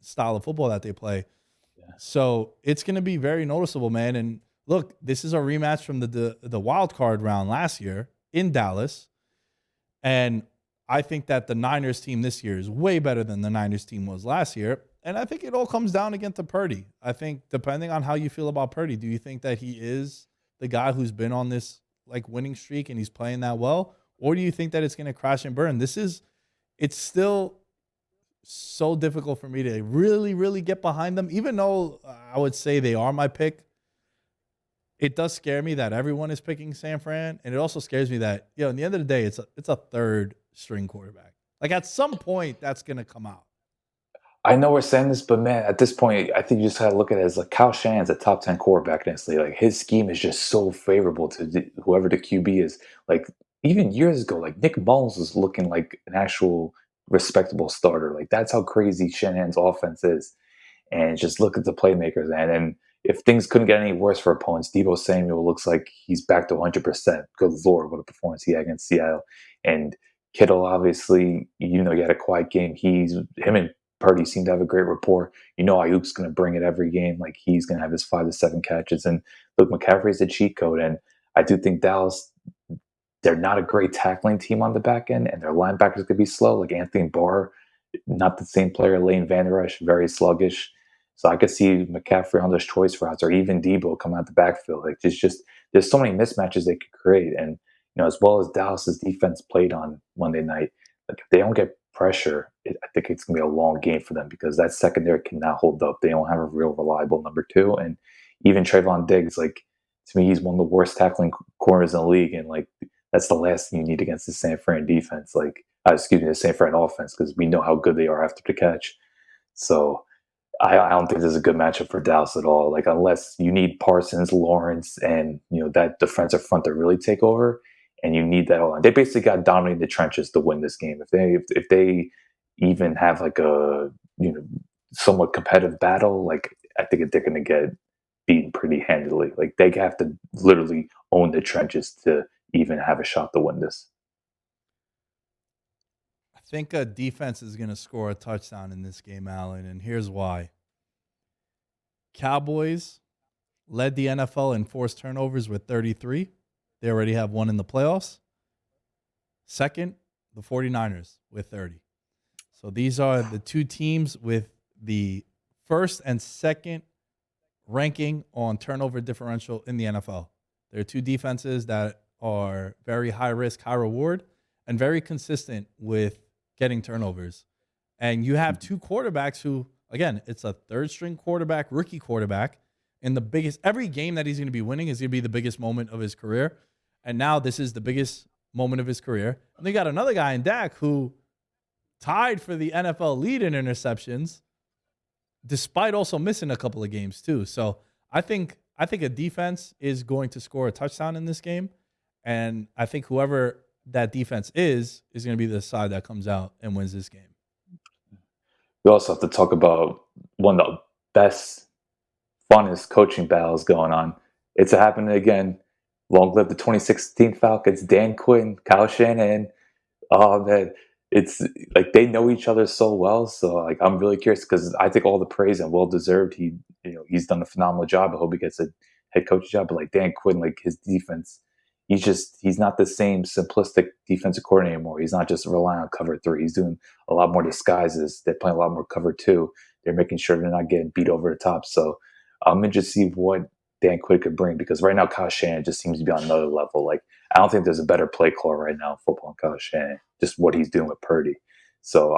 style of football that they play. Yeah. So it's going to be very noticeable, man. And look, this is a rematch from the wild card round last year in Dallas. And I think that the Niners team this year is way better than the Niners team was last year. And I think it all comes down again to Purdy. I think depending on how you feel about Purdy, do you think that he is the guy who's been on this like winning streak and he's playing that well? or do you think that it's going to crash and burn? It's still so difficult for me to really, really get behind them, even though I would say they are my pick. It does scare me that everyone is picking San Fran, and it also scares me that in the end of the day, it's a third string quarterback. Like at some point, that's gonna come out. I know we're saying this, but man, at this point, I think you just gotta look at it as like Kyle Shanahan's a top 10 quarterback in this league. Like his scheme is just so favorable to whoever the QB is. Like even years ago, like Nick Mullins was looking like an actual respectable starter. Like that's how crazy Shanahan's offense is. And just look at the playmakers. And then if things couldn't get any worse for opponents, Debo Samuel looks like he's back to 100%. Good Lord, what a performance he had against Seattle. And Kittle, obviously, he had a quiet game. Him and Purdy seem to have a great rapport. Ayuk's going to bring it every game. Like he's going to have his 5 to 7 catches. And look, McCaffrey's a cheat code. And I do think Dallas, they're not a great tackling team on the back end, and their linebackers could be slow. Like Anthony Barr, not the same player. Lane Vander Esch, very sluggish. So I could see McCaffrey on those choice routes, or even Debo coming out the backfield. Like there's so many mismatches they could create, and as well as Dallas's defense played on Monday night. Like if they don't get pressure, I think it's gonna be a long game for them because that secondary cannot hold up. They don't have a real reliable number two, and even Trayvon Diggs, like to me, he's one of the worst tackling corners in the league, and like that's the last thing you need against the San Fran defense. Like excuse me, the San Fran offense, because we know how good they are after the catch. So I don't think this is a good matchup for Dallas at all. Like unless you need Parsons, Lawrence, and that defensive front to really take over, and you need that all. They basically got dominated the trenches to win this game. If they even have like a somewhat competitive battle, like I think they're going to get beaten pretty handily. Like they have to literally own the trenches to even have a shot to win this. I think a defense is gonna score a touchdown in this game, Allen, and here's why. Cowboys led the NFL in forced turnovers with 33. They already have one in the playoffs. Second, the 49ers with 30. So these are the two teams with the first and second ranking on turnover differential in the NFL. There are two defenses that are very high risk, high reward, and very consistent with getting turnovers. And you have two quarterbacks who, again, it's a third string quarterback, rookie quarterback. And every game that he's going to be winning is going to be the biggest moment of his career. And now this is the biggest moment of his career. And they got another guy in Dak who tied for the NFL lead in interceptions, despite also missing a couple of games too. So I think a defense is going to score a touchdown in this game. And I think whoever that defense is going to be the side that comes out and wins this game. We also have to talk about one of the best, funnest coaching battles going on. It's happening again. Long live the 2016 Falcons, Dan Quinn, Kyle Shanahan. Oh man, it's like they know each other so well. So like I'm really curious because I think all the praise and well deserved. He's done a phenomenal job. I hope he gets a head coach job. But like Dan Quinn, like his defense, he's not the same simplistic defensive coordinator anymore. He's not just relying on cover three. He's doing a lot more disguises. They're playing a lot more cover two. They're making sure they're not getting beat over the top. So I'm interested to see what Dan Quinn could bring because right now Kyle Shanahan just seems to be on another level. Like I don't think there's a better play caller right now in football than Kyle Shanahan. Just what he's doing with Purdy. So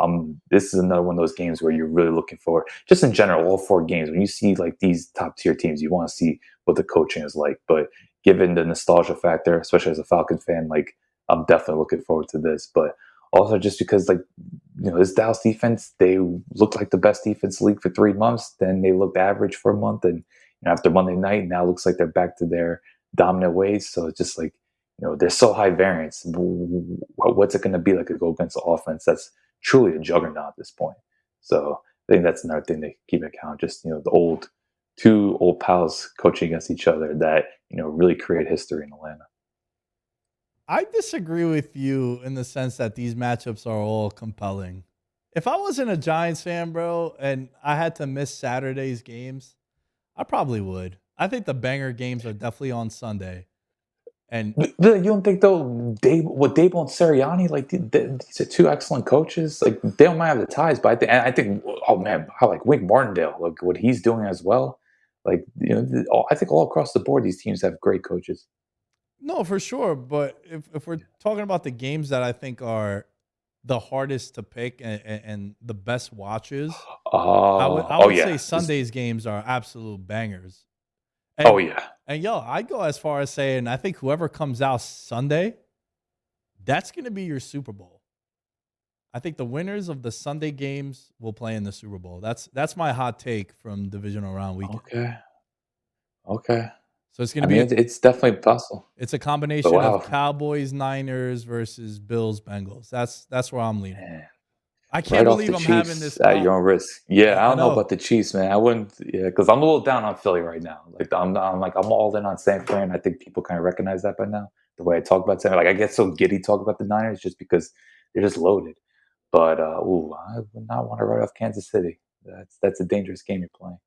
this is another one of those games where you're really looking for, just in general, all 4 games. When you see like these top tier teams, you want to see what the coaching is like. But given the nostalgia factor, especially as a Falcon fan, like I'm definitely looking forward to this. But also just because like this Dallas defense, they looked like the best defense league for 3 months. Then they looked average for a month, and after Monday night, now it looks like they're back to their dominant ways. So it's just like they're so high variance. What's it going to be like to go against the offense that's truly a juggernaut at this point? So I think that's another thing to keep account. Just the two old pals coaching against each other that really create history in Atlanta. I disagree with you in the sense that these matchups are all compelling. If I wasn't a Giants fan, bro, and I had to miss Saturday's games, I probably would. I think the banger games are definitely on Sunday. And You don't think though, Dable and Sirianni, like these are two excellent coaches. Like they don't might have the ties, but I think, oh man, how like Wink Martindale, like what he's doing as well. Like I think all across the board, these teams have great coaches. No, for sure. But if we're talking about the games that I think are the hardest to pick and the best watches, I would Oh, I oh would say yeah, Sunday's games are absolute bangers. oh And yeah. yo, I go as far as saying I think whoever comes out Sunday, that's going to be your Super Bowl. I think the winners of the Sunday games will play in the Super Bowl. That's my hot take from divisional round weekend. Okay, okay. So it's going I to be mean, it's definitely possible. it's a But combination of wow, Cowboys Niners versus Bills Bengals. That's where I'm leaning. man. I can't Right off believe the I'm having Chiefs this at your own risk. Yeah, I I don't know know. about the Chiefs, man. I wouldn't, yeah, because I'm a little down on Philly right now. Like I'm all in on San Fran. I think people kind of recognize that by now. The way I talk about San, like I get so giddy talking about the Niners just because they're just loaded. But I would not want to write off Kansas City. That's a dangerous game you're playing.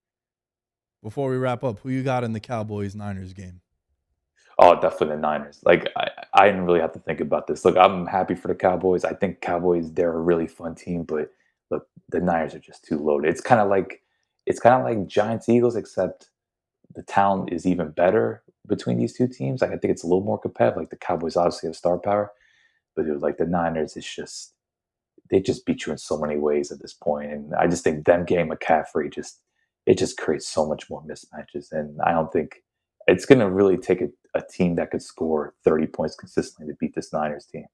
Before we wrap up, who you got in the Cowboys Niners game? Oh, definitely the Niners. Like I didn't really have to think about this. Look, I'm happy for the Cowboys. I think Cowboys they're a really fun team, but look, the Niners are just too loaded. It's kind of like Giants Eagles, except the talent is even better between these two teams. Like I think it's a little more competitive. Like the Cowboys obviously have star power, but it was like the Niners. It's just they just beat you in so many ways at this point, and I just think them getting McCaffrey just creates so much more mismatches, and I don't think it's going to really take a team that could score 30 points consistently to beat this Niners team.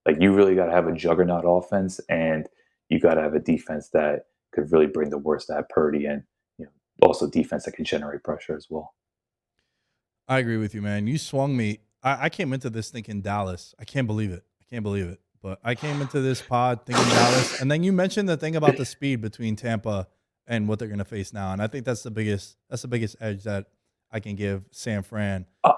Like you really got to have a juggernaut offense, and you got to have a defense that could really bring the worst out of Purdy, and also defense that can generate pressure as well. I agree with you, man. You swung me. I came into this thinking Dallas. I can't believe it. I can't believe it. But I came into this pod thinking Dallas. And then you mentioned the thing about the speed between Tampa and what they're gonna face now. And I think that's the biggest edge that I can give San Fran. Uh,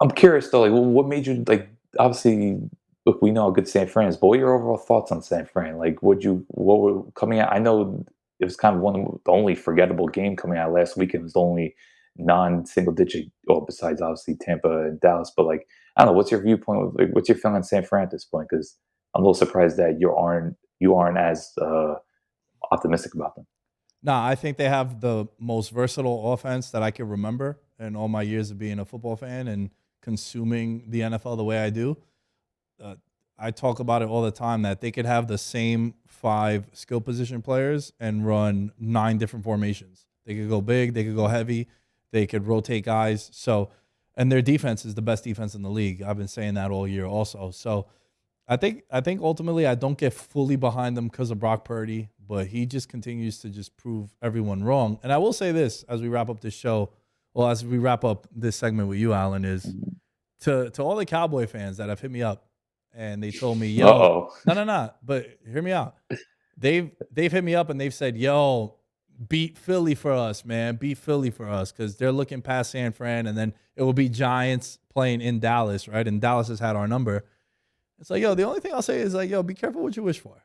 I'm curious though, like, what made you like? Obviously, look, we know how good San Fran is, but what are your overall thoughts on San Fran? Like, what were coming out? I know it was kind of one of the only forgettable game coming out last weekend. It was the only non-single digit, well, besides obviously Tampa and Dallas. But like, I don't know, what's your viewpoint? Like, what's your feeling on San Fran at this point? Because I'm a little surprised that you aren't as optimistic about them. Nah, I think they have the most versatile offense that I can remember in all my years of being a football fan and consuming the NFL the way I do. uh, I talk about it all the time that they could have the same five skill position players and run nine different formations. They could go big, they could go heavy, they could rotate guys. So, and their defense is the best defense in the league. I've been saying that all year also. So, I think ultimately I don't get fully behind them because of Brock Purdy, but he just continues to just prove everyone wrong. And I will say this as we wrap up this show, well, as we wrap up this segment with you, Alan, is to all the Cowboy fans that have hit me up and they told me, Uh "Yo, oh. no, no, no," but hear me out. They've hit me up and they've said, "Yo, beat Philly for us, man. Beat Philly for us," because they're looking past San Fran, and then it will be Giants playing in Dallas, right? And Dallas has had our number. It's like, yo, the only thing I'll say is like, yo, be careful what you wish for,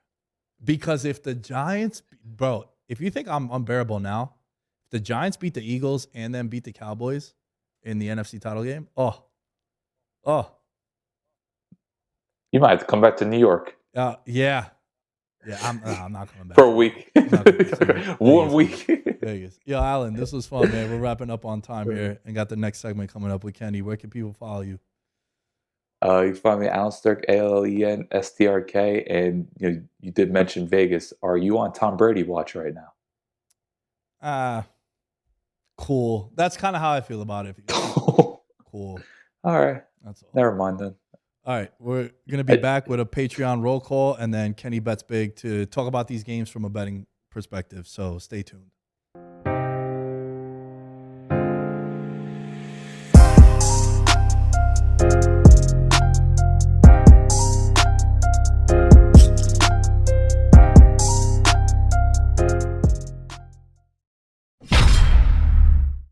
because if the Giants, bro, if you think I'm unbearable now, if the Giants beat the Eagles and then beat the Cowboys in the NFC title game, oh, You might have to come back to New York yeah. Yeah, I'm not coming back for a to New York. week. I'm not coming. So One Vegas, man. week. Vegas. Yo, Alan, this was fun, man. We're wrapping up on time here and got the next segment coming up with Kenny. Where can people follow you? You can find me Alan Sturk, ALENSTRK, and you did mention Vegas. Are you on Tom Brady watch right now? Ah, cool. That's kind of how I feel about it. All Cool. right, That's all. never mind then. All right, we're gonna be I, back with a Patreon roll call, and then Kenny bets big to talk about these games from a betting perspective. So stay tuned.